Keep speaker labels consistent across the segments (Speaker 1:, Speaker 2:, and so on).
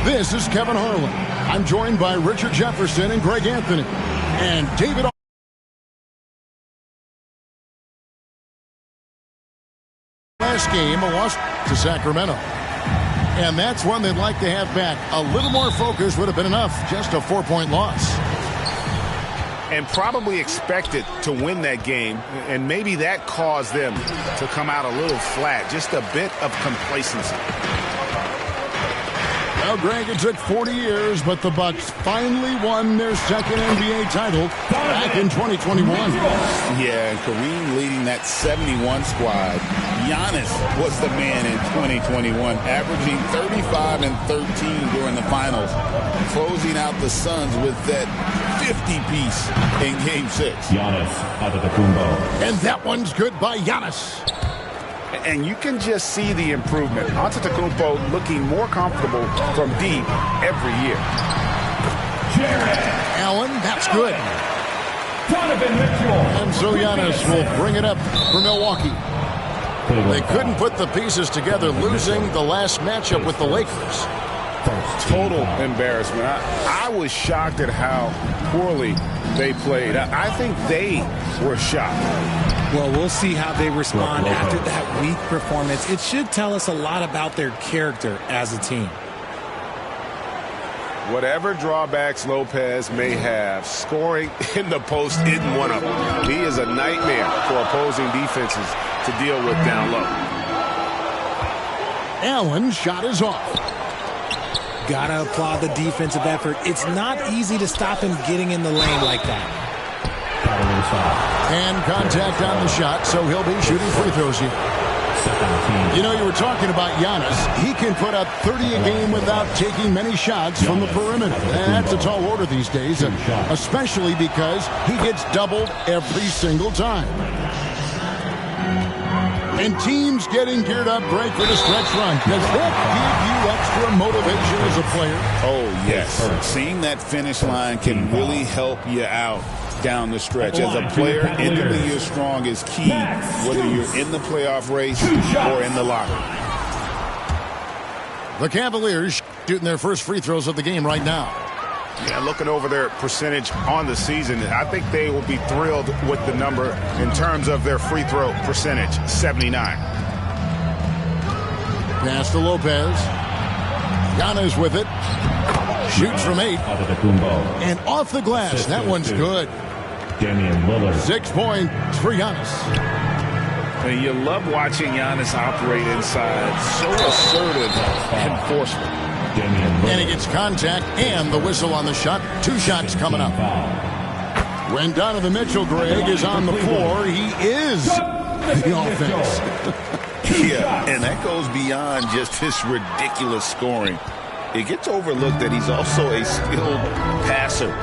Speaker 1: This is Kevin Harlan. I'm joined by Richard Jefferson and Greg Anthony. And David. Last game, a loss to Sacramento. And that's one they'd like to have back. A little more focus would have been enough. Just a 4-point loss.
Speaker 2: And probably expected to win that game. And maybe that caused them to come out a little flat. Just a bit of complacency.
Speaker 1: Well, Greg, it took 40 years, but the Bucks finally won their second NBA title back in 2021.
Speaker 3: Yeah, and Kareem leading that 71 squad. Giannis was the man in 2021, averaging 35 and 13 during the finals, closing out the Suns with that 50-piece in Game 6.
Speaker 4: Giannis Antetokounmpo.
Speaker 1: And that one's good by Giannis.
Speaker 2: And you can just see the improvement. Antetokounmpo looking more comfortable from deep every year.
Speaker 1: Allen, that's good.
Speaker 4: Donovan Mitchell.
Speaker 1: And so Giannis will bring it up for Milwaukee. They couldn't put the pieces together, losing the last matchup with the Lakers.
Speaker 2: Total embarrassment. I was shocked at how poorly they played. I think they were shocked.
Speaker 5: Well, we'll see how they respond after that weak performance. It should tell us a lot about their character as a team.
Speaker 2: Whatever drawbacks Lopez may have, scoring in the post isn't one of them. He is a nightmare for opposing defenses to deal with down low.
Speaker 1: Allen's shot is off.
Speaker 5: Gotta applaud the defensive effort. It's not easy to stop him getting in the lane like that.
Speaker 1: And contact on the shot, so he'll be shooting free throws here. You know, you were talking about Giannis. He can put up 30 a game without taking many shots from the perimeter. That's a tall order these days, especially because he gets doubled every single time. And teams getting geared up, Greg, for the stretch run. Does that give you extra motivation as a player?
Speaker 3: Oh, yes. Seeing that finish line can really help you out down the stretch. As a player, ending the year strong is key, whether you're in the playoff race or in the locker.
Speaker 1: The Cavaliers shooting their first free throws of the game right now.
Speaker 2: Yeah, looking over their percentage on the season, I think they will be thrilled with the number in terms of their free throw percentage, 79.
Speaker 1: Pass to Lopez. Giannis with it. Shoots from 8. And off the glass. That one's good.
Speaker 4: Damian Lillard.
Speaker 1: 6 points for Giannis.
Speaker 2: And you love watching Giannis operate inside. So assertive and forceful.
Speaker 1: And he gets contact and the whistle on the shot. 2 shots coming up. When Donovan Mitchell, Greg, is on the floor, he is the offense.
Speaker 3: Yeah, and that goes beyond just his ridiculous scoring. It gets overlooked that he's also a skilled passer.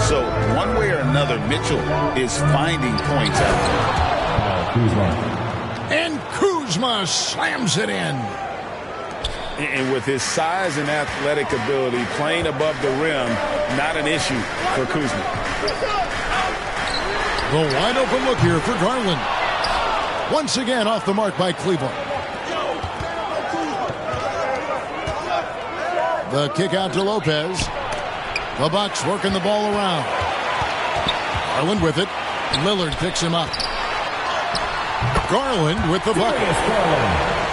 Speaker 3: So one way or another, Mitchell is finding points out
Speaker 1: there. And Kuzma slams it in.
Speaker 2: And with his size and athletic ability, playing above the rim, not an issue for Kuzma.
Speaker 1: The wide open look here for Garland. Once again off the mark by Cleveland. The kick out to Lopez. The Bucks working the ball around. Garland with it. Lillard picks him up. Garland with the bucket.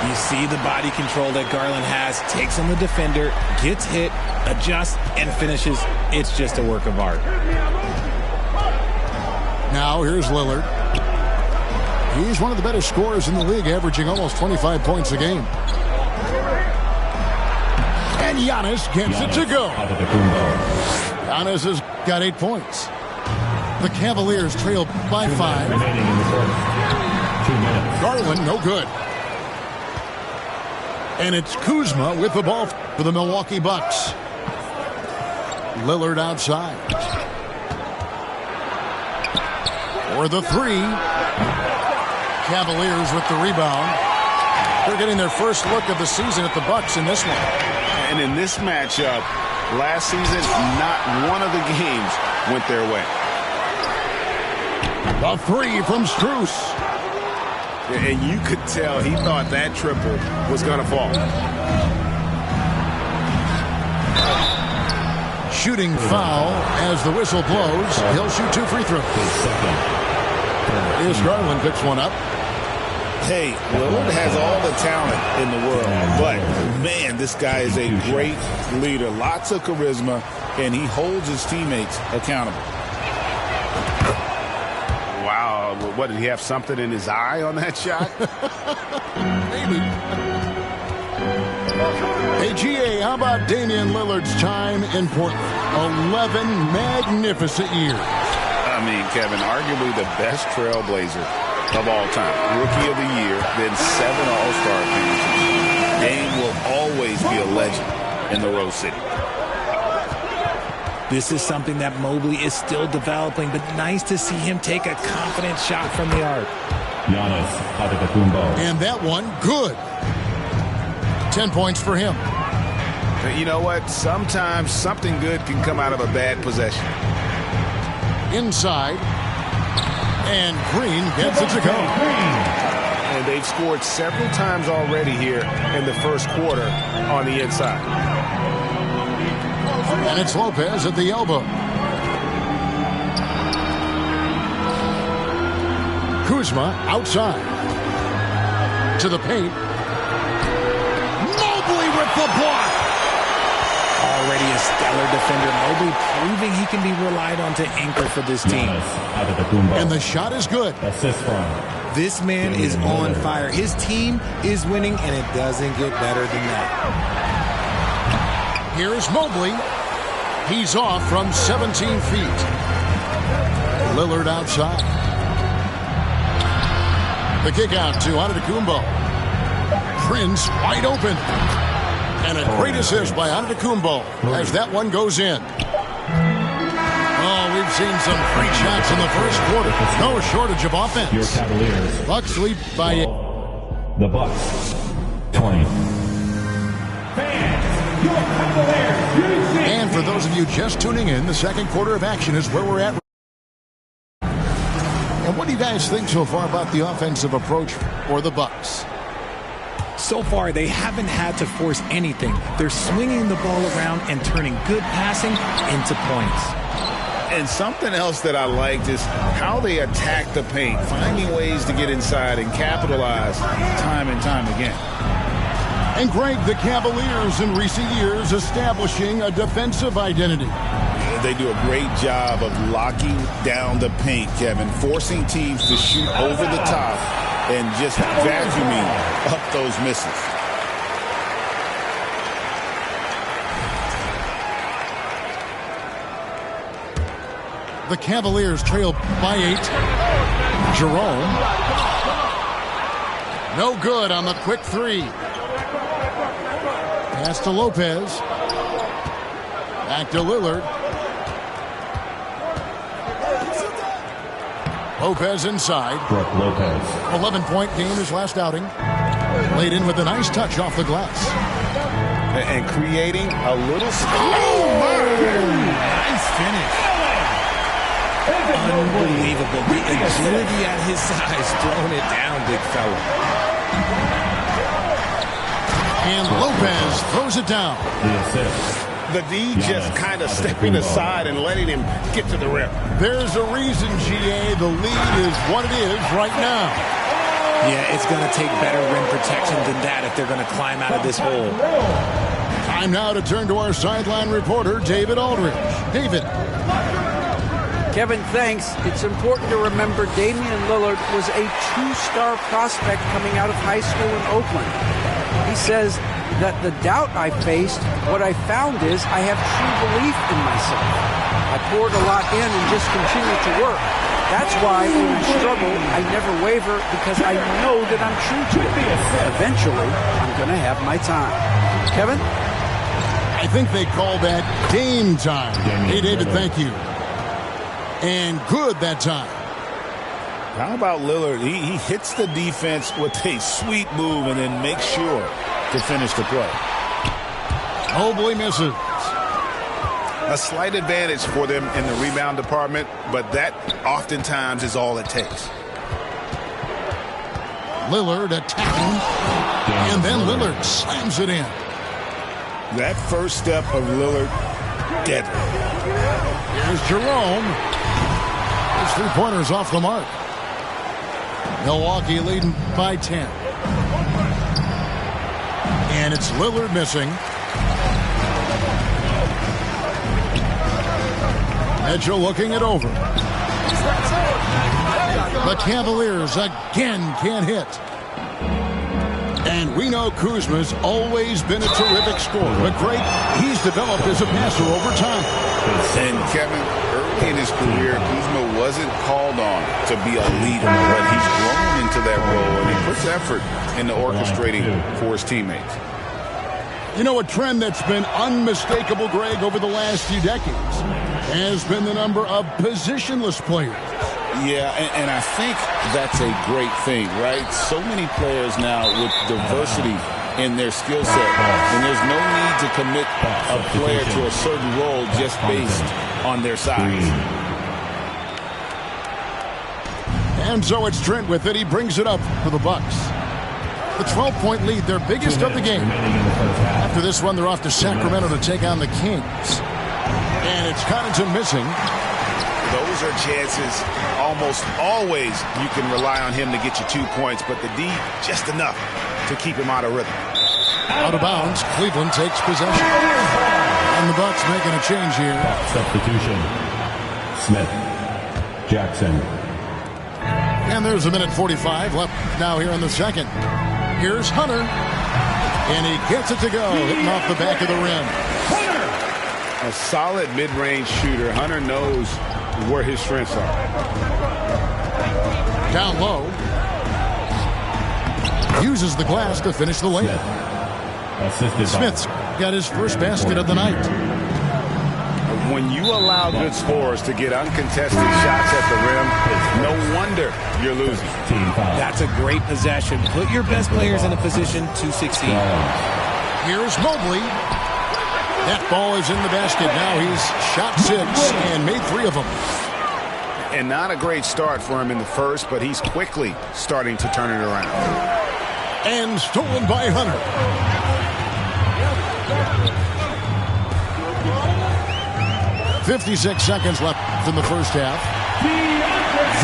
Speaker 5: You see the body control that Garland has. Takes on the defender, gets hit, adjusts, and finishes. It's just a work of art.
Speaker 1: Now here's Lillard. He's one of the better scorers in the league, averaging almost 25 points a game. And Giannis gets it to go. Giannis has got 8 points. The Cavaliers trail by 5. Garland, no good. And it's Kuzma with the ball for the Milwaukee Bucks. Lillard outside. For the 3. Cavaliers with the rebound. They're getting their first look of the season at the Bucks in this one.
Speaker 2: And in this matchup, last season, not one of the games went their way.
Speaker 1: The 3 from Strus.
Speaker 2: And you could tell he thought that triple was going to fall.
Speaker 1: Shooting foul as the whistle blows. He'll shoot 2 free throws. Here's Garland, picks one up.
Speaker 3: Hey, Lillard has all the talent in the world, but, man, this guy is a great leader. Lots of charisma, and he holds his teammates accountable.
Speaker 2: Wow, what, did he have something in his eye on that shot?
Speaker 1: Maybe. Hey, GA, how about Damian Lillard's time in Portland? 11 magnificent years.
Speaker 2: I mean, Kevin, arguably the best trailblazer of all time. Rookie of the year, then 7 All-Star appearances. Dame will always be a legend in the Rose City.
Speaker 5: This is something that Mobley is still developing, but nice to see him take a confident shot from the arc.
Speaker 4: Giannis Antetokounmpo.
Speaker 1: And that one, good. 10 points for him.
Speaker 2: But you know what? Sometimes something good can come out of a bad possession.
Speaker 1: Inside. And Green gets it to go.
Speaker 2: And they've scored several times already here in the first quarter on the inside.
Speaker 1: And it's Lopez at the elbow. Kuzma outside. To the paint. Mobley with the block.
Speaker 5: Already a stellar defender, Mobley proving he can be relied on to anchor for this team.
Speaker 1: And the shot is good.
Speaker 4: Assist from.
Speaker 5: This man is on fire. His team is winning, and it doesn't get better than that.
Speaker 1: Here's Mobley. He's off from 17 feet. Lillard outside. The kick out to Antetokounmpo. Prince wide open. And a great assist by Antetokounmpo as that one goes in. Oh, we've seen some great shots in the first quarter. No shortage of offense.
Speaker 4: Your Cavaliers.
Speaker 1: Bucks lead by...
Speaker 4: The Bucks. 20.
Speaker 1: And for those of you just tuning in, the second quarter of action is where we're at. And what do you guys think so far about the offensive approach for the Bucks?
Speaker 5: So far, they haven't had to force anything. They're swinging the ball around and turning good passing into points.
Speaker 3: And something else that I liked is how they attack the paint, finding ways to get inside and capitalize time and time again.
Speaker 1: And Greg, the Cavaliers in recent years establishing a defensive identity.
Speaker 3: They do a great job of locking down the paint, Kevin, forcing teams to shoot over the top and just vacuuming up those misses.
Speaker 1: The Cavaliers trail by 8. Jerome. No good on the quick three. Pass to Lopez. Back to Lillard. Lopez inside.
Speaker 4: Brook Lopez.
Speaker 1: 11-point game his last outing. Laid in with a nice touch off the glass.
Speaker 2: And creating a little...
Speaker 5: Nice finish. Unbelievable. The agility at his size, throwing it down, big fella.
Speaker 1: And Lopez throws it down.
Speaker 4: The assist.
Speaker 2: The D just kind of stepping aside and letting him get to the rim.
Speaker 1: There's a reason, GA, the lead is what it is right now.
Speaker 5: Yeah, it's going to take better rim protection than that if they're going to climb out of this hole.
Speaker 1: Time now to turn to our sideline reporter, David Aldridge. David.
Speaker 6: Kevin, thanks. It's important to remember Damian Lillard was a two-star prospect coming out of high school in Oakland. He says that the doubt I faced, what I found is I have true belief in myself. I poured a lot in and just continued to work. That's why when I struggle, I never waver because I know that I'm true to it. Eventually, I'm going to have my time. Kevin?
Speaker 1: I think they call that game time. Hey, David, thank you. And good that time.
Speaker 3: How about Lillard? He hits the defense with a sweet move and then makes sure to finish the play.
Speaker 1: Mobley misses.
Speaker 2: A slight advantage for them in the rebound department, but that oftentimes is all it takes.
Speaker 1: Lillard attacking, and then Lillard slams it in.
Speaker 3: That first step of Lillard, deadly.
Speaker 1: Here's Jerome. His three-pointers off the mark. Milwaukee leading by 10. And it's Lillard missing. Mitchell looking it over. The Cavaliers again can't hit. And we know Kuzma's always been a terrific scorer. But great, he's developed as a passer over time.
Speaker 3: And Kevin, early in his career, Kuzma wasn't called on to be a leader, but he's grown into that role, and he puts effort into orchestrating for his teammates.
Speaker 1: You know, a trend that's been unmistakable, Greg, over the last few decades has been the number of positionless players.
Speaker 3: Yeah, and I think that's a great thing, right? So many players now with diversity in their skill set, and there's no need to commit a player to a certain role just based on their size.
Speaker 1: And so it's Trent with it. He brings it up for the Bucks. The 12-point lead, their biggest of the game. After this one, they're off to Sacramento to take on the Kings. And it's Connaughton missing.
Speaker 2: Those are chances almost always you can rely on him to get you 2 points, but the D just enough to keep him out of rhythm.
Speaker 1: Out of bounds, Cleveland takes possession. And the Bucks making a change here.
Speaker 4: Substitution. Smith. Jackson.
Speaker 1: And there's a minute 45 left now here in the second. Here's Hunter. And he gets it to go, hitting off the back of the rim.
Speaker 2: A solid mid-range shooter. Hunter knows where his strengths are.
Speaker 1: Down low. Uses the glass to finish the layup. Smith's got his first basket of the night.
Speaker 2: When you allow good scorers to get uncontested shots at the rim, no wonder you're losing.
Speaker 5: That's a great possession. Put your best players in a position to succeed.
Speaker 1: Here's Mobley. That ball is in the basket. Now he's shot 6 and made 3 of them.
Speaker 2: And not a great start for him in the first, but he's quickly starting to turn it around.
Speaker 1: And stolen by Hunter. .56 seconds left in the first half.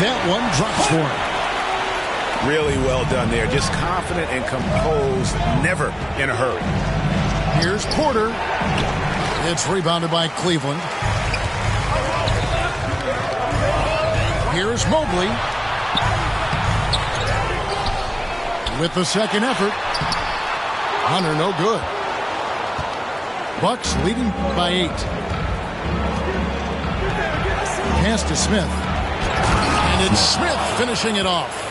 Speaker 1: That one drops for him.
Speaker 2: Really well done there. Just confident and composed, never in a hurry.
Speaker 1: Here's Porter. It's rebounded by Cleveland. Here's Mobley. With the second effort. Hunter no good. Bucks leading by 8. Pass to Smith. And it's Smith finishing it off.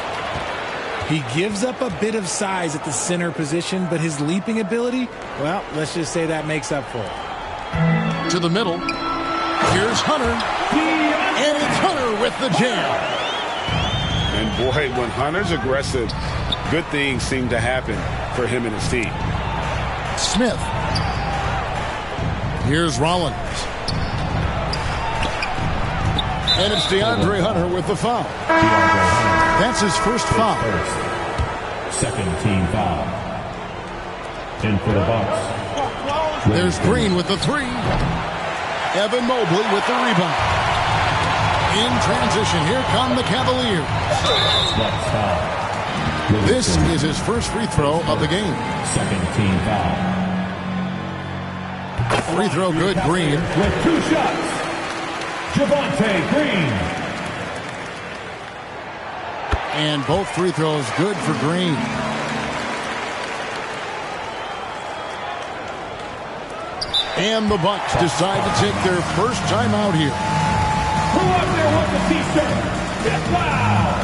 Speaker 5: He gives up a bit of size at the center position, but his leaping ability, well, let's just say that makes up for it.
Speaker 1: To the middle. Here's Hunter. And it's Hunter with the jam.
Speaker 2: And boy, when Hunter's aggressive, good things seem to happen for him and his team.
Speaker 1: Smith. Here's Rollins. And it's DeAndre Hunter with the foul. That's his first foul.
Speaker 4: Second team foul. In for the Bucks.
Speaker 1: There's Green with the 3. Evan Mobley with the rebound. In transition, here come the Cavaliers.
Speaker 4: Bucks foul.
Speaker 1: This is his first free throw of the game.
Speaker 4: Second team foul.
Speaker 1: Free throw good, Green.
Speaker 4: With 2 shots. Javonte Green.
Speaker 1: And both free throws good for Green. And the Bucks decide to take their first time out here.
Speaker 4: Who up there with the T-shirt? Get loud!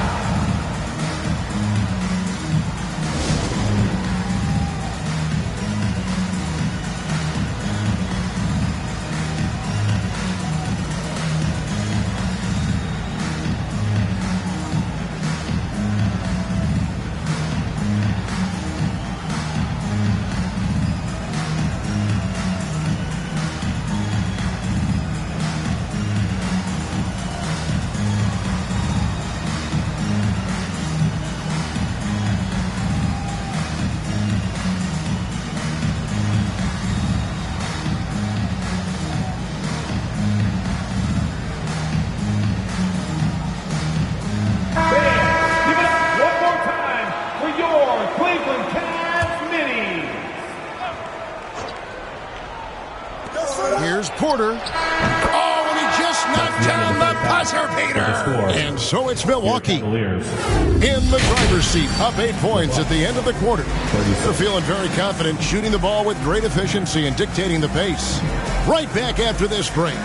Speaker 1: Porter. Oh, and he just knocked down the buzzer beater. And so it's Milwaukee in the driver's seat, up 8 points at the end of the quarter. They're feeling very confident, shooting the ball with great efficiency and dictating the pace. Right back after this break.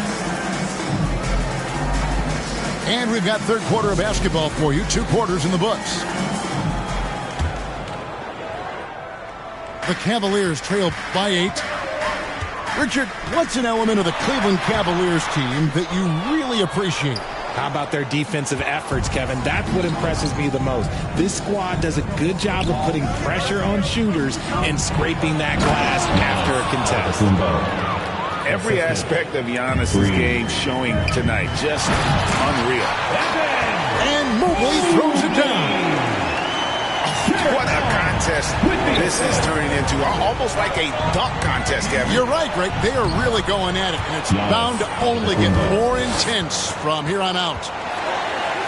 Speaker 1: And we've got third quarter of basketball for you. 2 quarters in the books. The Cavaliers trail by 8. Richard, what's an element of the Cleveland Cavaliers team that you really appreciate?
Speaker 5: How about their defensive efforts, Kevin? That's what impresses me the most. This squad does a good job of putting pressure on shooters and scraping that glass after a contest.
Speaker 2: Every aspect of Giannis' game showing tonight. Just unreal.
Speaker 1: And Mobley throws it down.
Speaker 2: What a contest this is turning into. Almost like a dunk contest, Kevin.
Speaker 1: You're right, Greg. They are really going at it, and it's bound to only get more intense from here on out.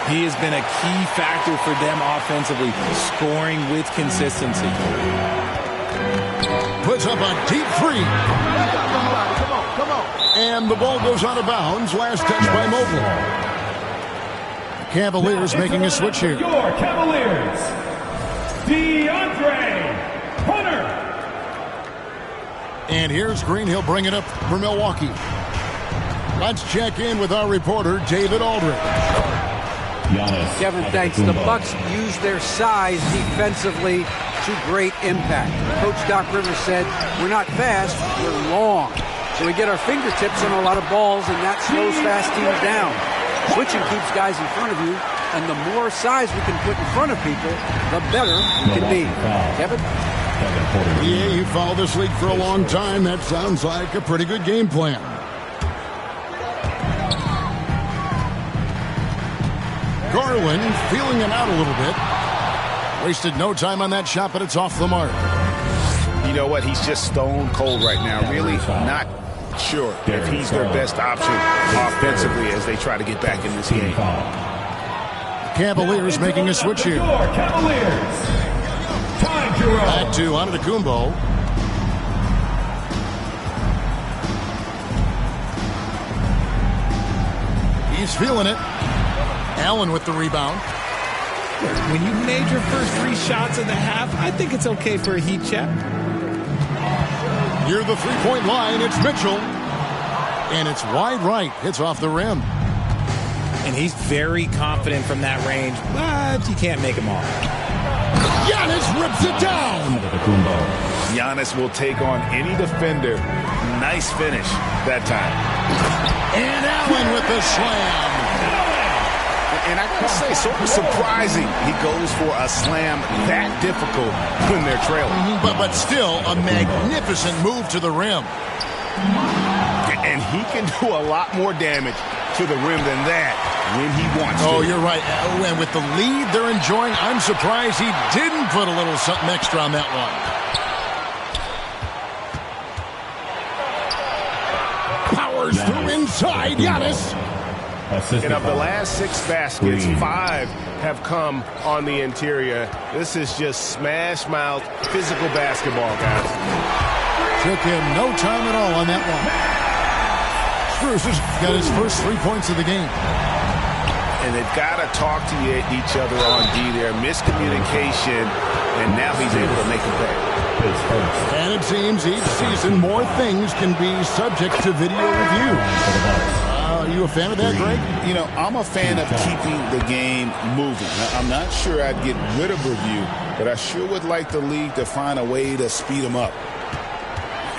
Speaker 5: He has been a key factor for them offensively, scoring with consistency.
Speaker 1: Puts up a deep 3. Come on. And the ball goes out of bounds. Last touch by Mobley. Cavaliers making a switch here.
Speaker 4: Your Cavaliers, DeAndre Hunter.
Speaker 1: And here's Green. He'll bring it up for Milwaukee. Let's check in with our reporter, David Aldridge.
Speaker 6: Kevin, thanks. The Bucks use their size defensively to great impact. Coach Doc Rivers said, we're not fast, we're long. So we get our fingertips on a lot of balls, and that slows fast teams down. Switching keeps guys in front of you, and the more size we can put in front of people, the better we can be. Kevin?
Speaker 1: Yeah, you followed this league for a long time. That sounds like a pretty good game plan. Garland feeling it out a little bit. Wasted no time on that shot, but it's off the mark.
Speaker 2: You know what? He's just stone cold right now. Really not sure if he's their best option offensively as they try to get back in this game.
Speaker 1: Cavaliers making a switch here.
Speaker 4: Cavaliers.
Speaker 1: Back to Antetokounmpo. He's feeling it. Allen with the rebound.
Speaker 5: When you made your first 3 shots of the half, I think it's okay for a heat check.
Speaker 1: Near the three-point line, it's Mitchell. And it's wide right. It's off the rim.
Speaker 5: And he's very confident from that range, but you can't make him all.
Speaker 1: Giannis rips it down.
Speaker 2: Giannis will take on any defender. Nice finish that time.
Speaker 1: And Allen with the slam.
Speaker 2: And I gotta say, sort of surprising he goes for a slam that difficult when they're trailing.
Speaker 1: But still a magnificent move to the rim.
Speaker 2: And he can do a lot more damage to the rim than that when he wants to.
Speaker 1: Oh, you're right. And with the lead they're enjoying, I'm surprised he didn't put a little something extra on that one. Powers through inside, Giannis.
Speaker 7: And of the last 6 baskets, 5 have come on the interior. This is just smash mouth physical basketball, guys.
Speaker 1: Took him no time at all on that one. Spurs has got his first 3 points of the game.
Speaker 2: And they've got to talk to each other on D there. Miscommunication, and now he's able to make a play.
Speaker 1: And it seems each season more things can be subject to video review. Are you a fan of that, Greg?
Speaker 3: You know, I'm a fan of keeping the game moving. I'm not sure I'd get rid of review, but I sure would like the league to find a way to speed them up.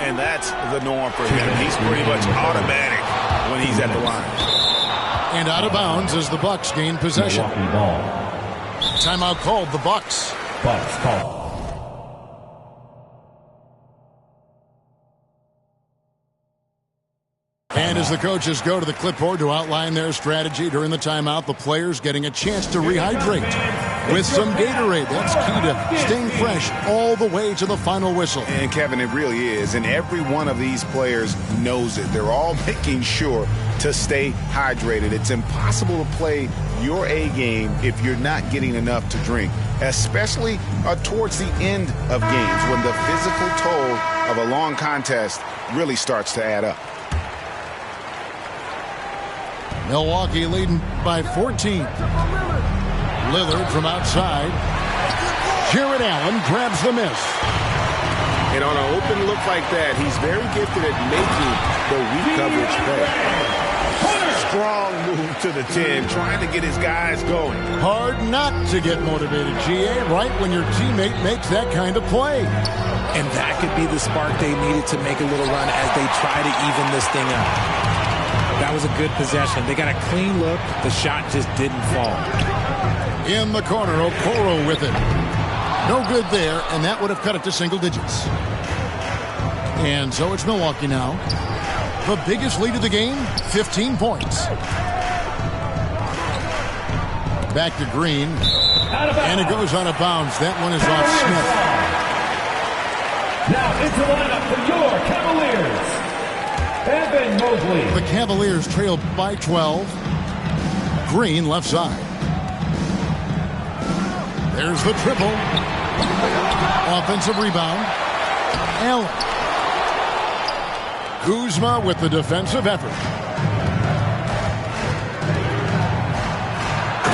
Speaker 2: And that's the norm for him. He's pretty much automatic when he's at the line.
Speaker 1: And out of bounds as the Bucks gain possession. Timeout called, the Bucks.
Speaker 8: Bucks called.
Speaker 1: And as the coaches go to the clipboard to outline their strategy during the timeout, the players getting a chance to rehydrate with some Gatorade. That's key to staying fresh all the way to the final whistle.
Speaker 2: And, Kevin, it really is. And every one of these players knows it. They're all making sure to stay hydrated. It's impossible to play your A game if you're not getting enough to drink, especially towards the end of games when the physical toll of a long contest really starts to add up.
Speaker 1: Milwaukee leading by 14. Lillard from outside. Jarrett Allen grabs the miss.
Speaker 7: And on an open look like that, he's very gifted at making the weak coverage pay. Strong move to the 10, trying to get his guys going.
Speaker 1: Hard not to get motivated, GA, right when your teammate makes that kind of play.
Speaker 5: And that could be the spark they needed to make a little run as they try to even this thing up. That was a good possession. They got a clean look. The shot just didn't fall.
Speaker 1: In the corner, Okoro with it. No good there, and that would have cut it to single digits. And so it's Milwaukee now. The biggest lead of the game, 15 points. Back to Green. And it goes out of bounds. That one is off Smith.
Speaker 4: Now into the lineup for your Cavaliers, Evan Mobley.
Speaker 1: The Cavaliers trail by 12. Green left side. There's the triple. Offensive rebound. Allen. Kuzma with the defensive effort.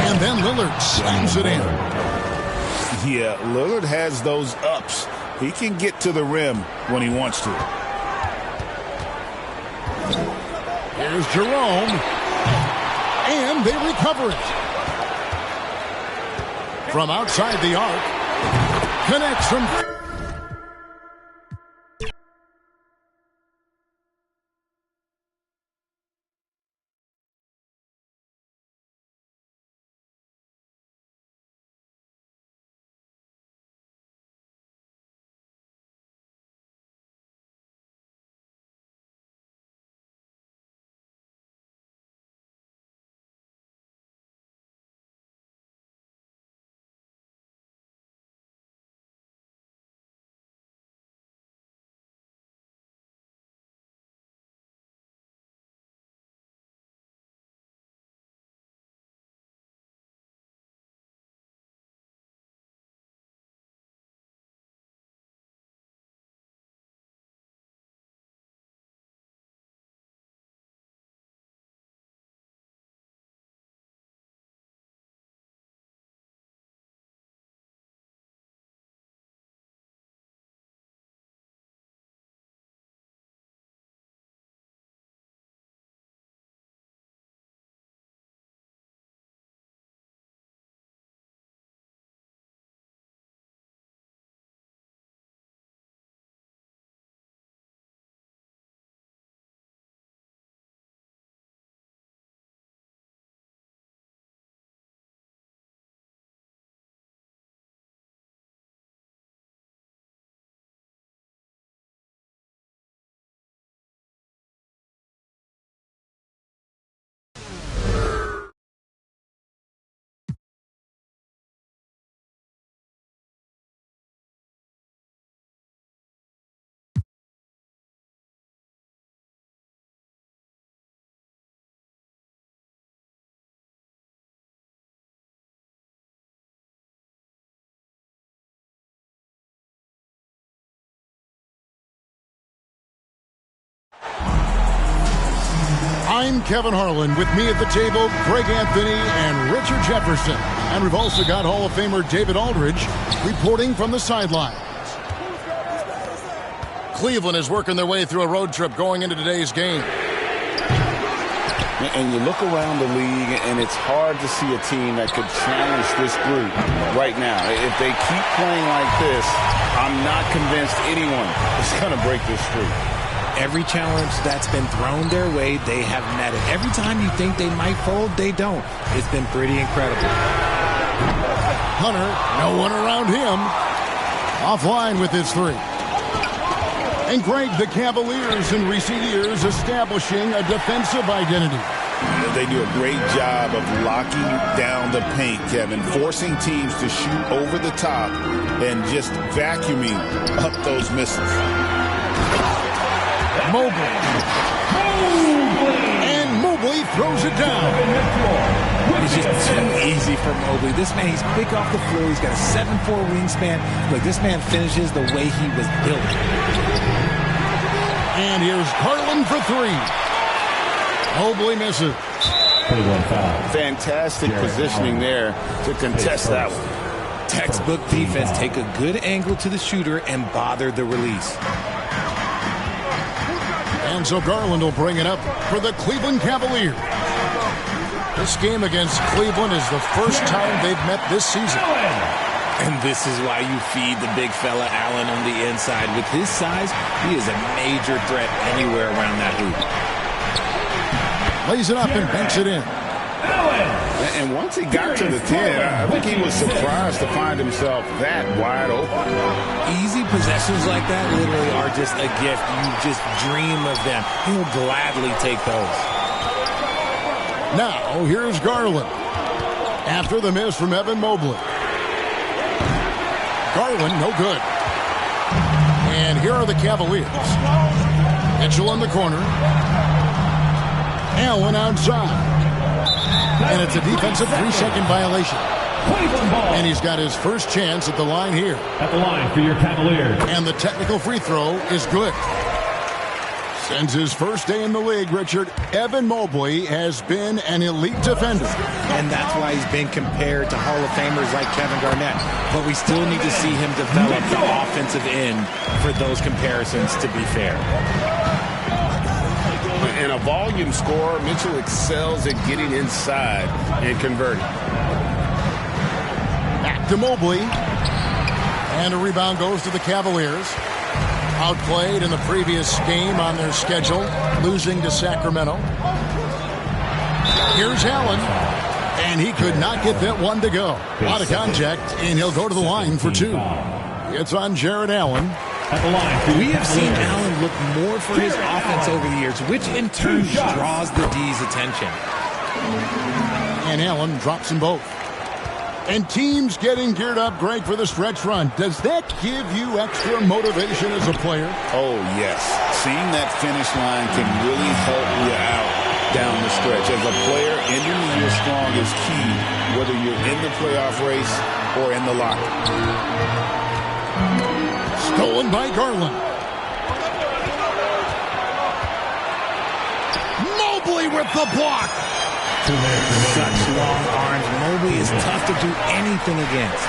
Speaker 1: And then Lillard slams it in.
Speaker 3: Yeah, Lillard has those ups. He can get to the rim when he wants to.
Speaker 1: Here's Jerome. And they recover it. From outside the arc. Connects from... I'm Kevin Harlan. With me at the table, Greg Anthony and Richard Jefferson. And we've also got Hall of Famer David Aldridge reporting from the sidelines. Cleveland is working their way through a road trip going into today's game.
Speaker 3: And you look around the league, and it's hard to see a team that could challenge this group right now. If they keep playing like this, I'm not convinced anyone is going to break this streak.
Speaker 5: Every challenge that's been thrown their way, they have met it. Every time you think they might fold, they don't. It's been pretty incredible.
Speaker 1: Hunter, no one around him. Offline with his three. And Greg, the Cavaliers in recent years establishing a defensive identity.
Speaker 3: They do a great job of locking down the paint, Kevin, forcing teams to shoot over the top and just vacuuming up those misses.
Speaker 1: Mobley. And Mobley throws it down.
Speaker 5: It's just too easy for Mobley. This man, he's quick off the floor. He's got a 7'4" wingspan. Look, this man finishes the way he was built.
Speaker 1: And here's Garland for three. Mobley misses.
Speaker 4: Cleveland foul.
Speaker 7: Fantastic positioning there to contest that one.
Speaker 5: Textbook defense. Take a good angle to the shooter and bother the release.
Speaker 1: And so Garland will bring it up for the Cleveland Cavaliers. This game against Cleveland is the first time they've met this season.
Speaker 5: And this is why you feed the big fella Allen on the inside. With his size, he is a major threat anywhere around that hoop.
Speaker 1: Lays it up and banks it in.
Speaker 3: And once he got to the 10, I think he was surprised to find himself that wide open.
Speaker 5: Easy possessions like that literally are just a gift. You just dream of them. He'll gladly take those.
Speaker 1: Now, here's Garland. After the miss from Evan Mobley. Garland, no good. And here are the Cavaliers. Mitchell in the corner. Allen outside. And it's a defensive 3-second violation. And he's got his first chance at the line here.
Speaker 4: At the line for your Cavaliers.
Speaker 1: And the technical free throw is good. Since his first day in the league, Richard, Evan Mobley has been an elite defender.
Speaker 5: And that's why he's been compared to Hall of Famers like Kevin Garnett. But we still need to see him develop the offensive end for those comparisons to be fair.
Speaker 3: And a volume scorer, Mitchell excels at getting inside and converting.
Speaker 1: Back to Mobley. And a rebound goes to the Cavaliers. Outplayed in the previous game on their schedule, losing to Sacramento. Here's Allen. And he could not get that one to go. A lot of contact, and he'll go to the line for two. It's on Jared Allen.
Speaker 4: At the line.
Speaker 5: We have seen Allen look more for his offense over the years, which in turn draws the D's attention.
Speaker 1: And Allen drops them both. And teams getting geared up, Greg, for the stretch run. Does that give you extra motivation as a player?
Speaker 3: Oh, yes. Seeing that finish line can really help you out down the stretch. As a player, ending the year strong is key, whether you're in the playoff race or in the locker.
Speaker 1: Stolen by Garland. Mobley with the block.
Speaker 5: Such long arms. Mobley is tough to do anything against.